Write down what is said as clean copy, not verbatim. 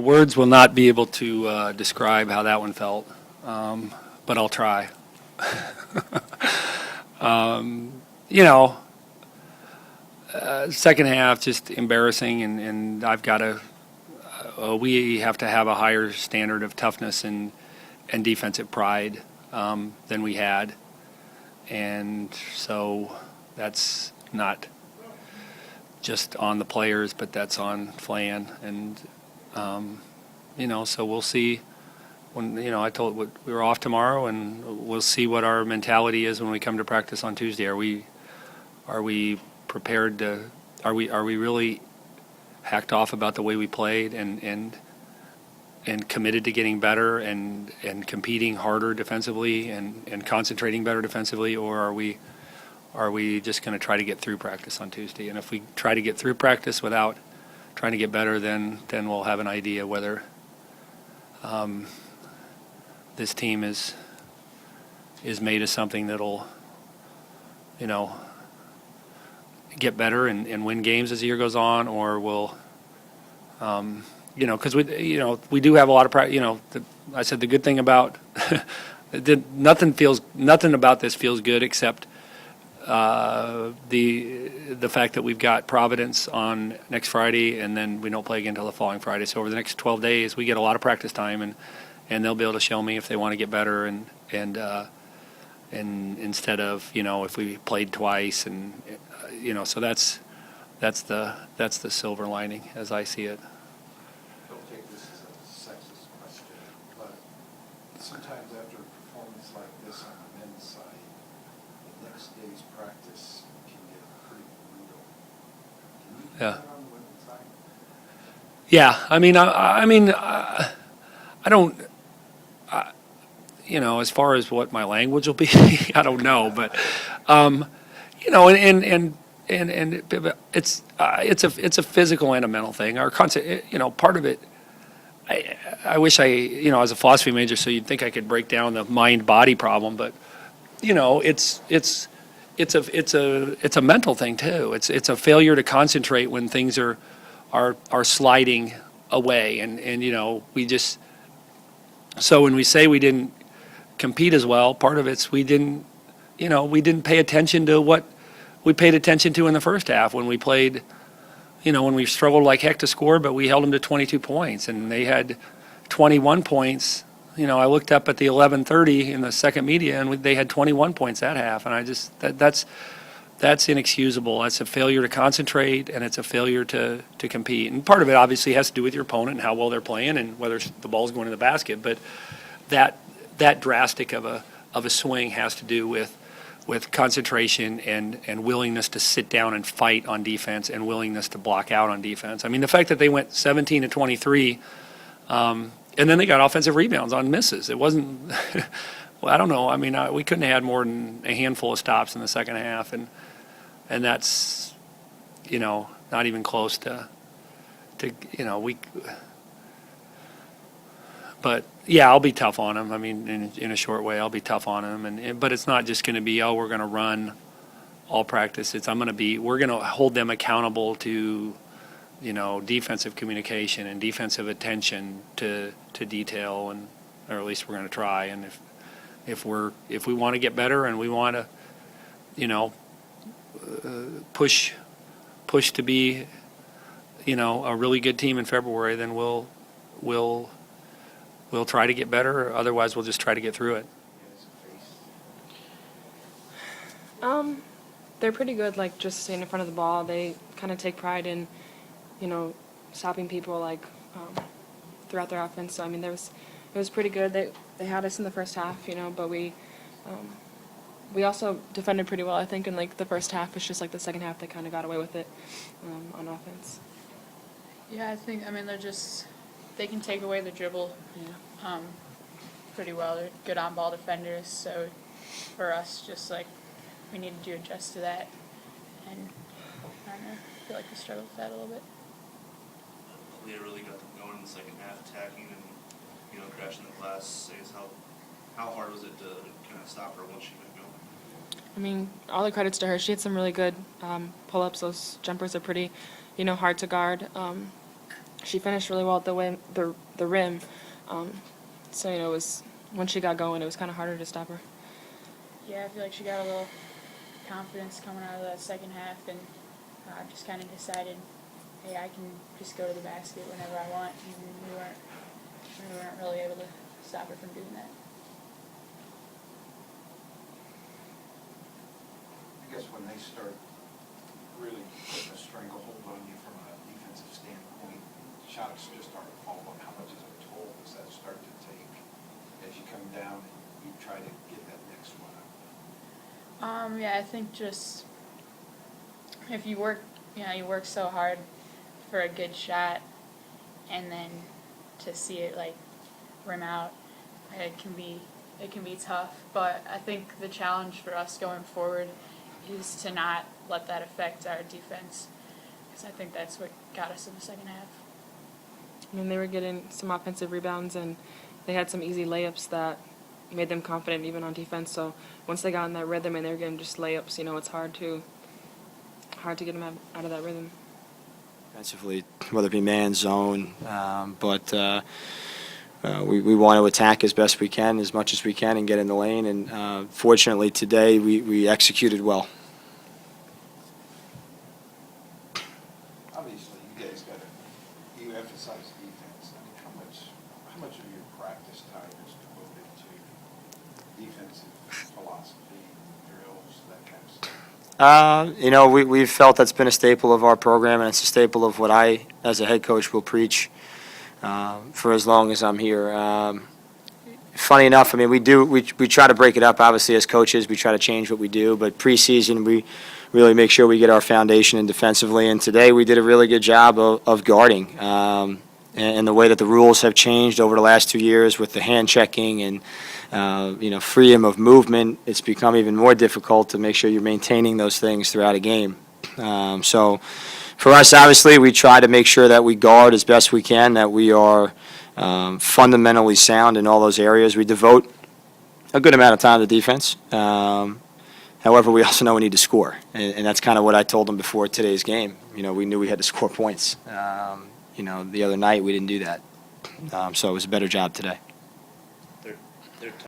words will not be able to describe how that one felt, but I'll try. You know, second half just embarrassing, and I've got to. We have to have a higher standard of toughness and defensive pride than we had, and so that's not just on the players, but that's on Flan, and you know, so we'll see. When I told we were off tomorrow, and we'll see what our mentality is when we come to practice on Tuesday. Are we prepared to? Are we really hacked off about the way we played and committed to getting better and competing harder defensively and concentrating better defensively, or are we just going to try to get through practice on Tuesday? And if we try to get through practice without trying to get better, then we'll have an idea whether this team is made of something that'll, get better and win games as the year goes on, or will, because we do have a lot of practice. I said the good thing about nothing about this feels good except the fact that we've got Providence on next Friday, and then we don't play again until the following Friday. So over the next 12 days, we get a lot of practice time, and they'll be able to show me if they want to get better, and instead of if we played twice, and so that's the silver lining as I see it. Don't take this as a sexist question, but sometimes after a performance like this on the men's side, the next day's practice can get pretty brutal. Can you do that on the women's side? Yeah, I don't. As far as what my language will be, I don't know, but and it's a physical and a mental thing. Our concept, part of it. I wish I was a philosophy major, so you'd think I could break down the mind-body problem, but it's a mental thing too. It's a failure to concentrate when things are sliding away, and we just. So when we say we didn't compete as well, part of it's we didn't pay attention to what we paid attention to in the first half when we played, when we struggled like heck to score, but we held them to 22 points, and they had 21 points. I looked up at the 11:30 in the second media, and they had 21 points that half, and I just that's inexcusable. That's a failure to concentrate, and it's a failure to compete. And part of it obviously has to do with your opponent and how well they're playing and whether the ball's going in the basket. But that drastic of a swing has to do with concentration and willingness to sit down and fight on defense and willingness to block out on defense. I mean, the fact that they went 17 to 23, and then they got offensive rebounds on misses. It wasn't. Well, I don't know. I mean, we couldn't have had more than a handful of stops in the second half, and that's, not even close to we. But yeah, I'll be tough on them. I mean, in a short way, I'll be tough on them, but it's not just going to be we're going to run all practice. We're going to hold them accountable to, defensive communication and defensive attention to detail, or at least we're going to try. And if we want to get better and we want to, push to be, a really good team in February, then we'll try to get better. Otherwise, we'll just try to get through it. They're pretty good, just staying in front of the ball. They kind of take pride in, stopping people throughout their offense. So it was pretty good. They had us in the first half, but we also defended pretty well, I think, in the first half. It's just the second half they kind of got away with it on offense. Yeah, I think they can take away the dribble pretty well. They're good on-ball defenders, so for us, we needed to adjust to that, and I don't know, I feel like we struggled with that a little bit. Leah really got them going in the second half, attacking and crashing the glass. I guess how hard was it to kind of stop her once she got going? All the credits to her. She had some really good pull-ups. Those jumpers are pretty, hard to guard. she finished really well at the rim. So it was once she got going, it was kind of harder to stop her. Yeah, I feel like she got a little confidence coming out of that second half, and just kind of decided, hey, I can just go to the basket whenever I want, and we weren't really able to stop her from doing that. I guess when they start really putting a stranglehold on you from a defensive standpoint, shots just aren't falling. How much is a toll does that start to take as you come down and you try to get that next one up? Yeah, I think just if you work so hard for a good shot, and then to see it like rim out, it can be tough. But I think the challenge for us going forward is to not let that affect our defense, because I think that's what got us in the second half. I mean, they were getting some offensive rebounds, and they had some easy layups that made them confident even on defense. So once they got in that rhythm and they were getting just layups, it's hard to get them out of that rhythm. Defensively, whether it be man, zone, but we want to attack as best we can, as much as we can, and get in the lane. And fortunately today we executed well. Obviously, you guys you emphasize defense. I mean, how much of your practice time is devoted to defensive philosophy, drills, that kind of stuff? We've felt that's been a staple of our program, and it's a staple of what I, as a head coach, will preach for as long as I'm here. Funny enough, I mean, we try to break it up. Obviously, as coaches, we try to change what we do, but preseason, we really make sure we get our foundation in defensively, and today we did a really good job of guarding. And the way that the rules have changed over the last 2 years with the hand checking and freedom of movement, it's become even more difficult to make sure you're maintaining those things throughout a game. So for us, obviously, we try to make sure that we guard as best we can, that we are fundamentally sound in all those areas. We devote a good amount of time to defense. However, we also know we need to score, and that's kind of what I told them before today's game. We knew we had to score points. The other night we didn't do that, so it was a better job today.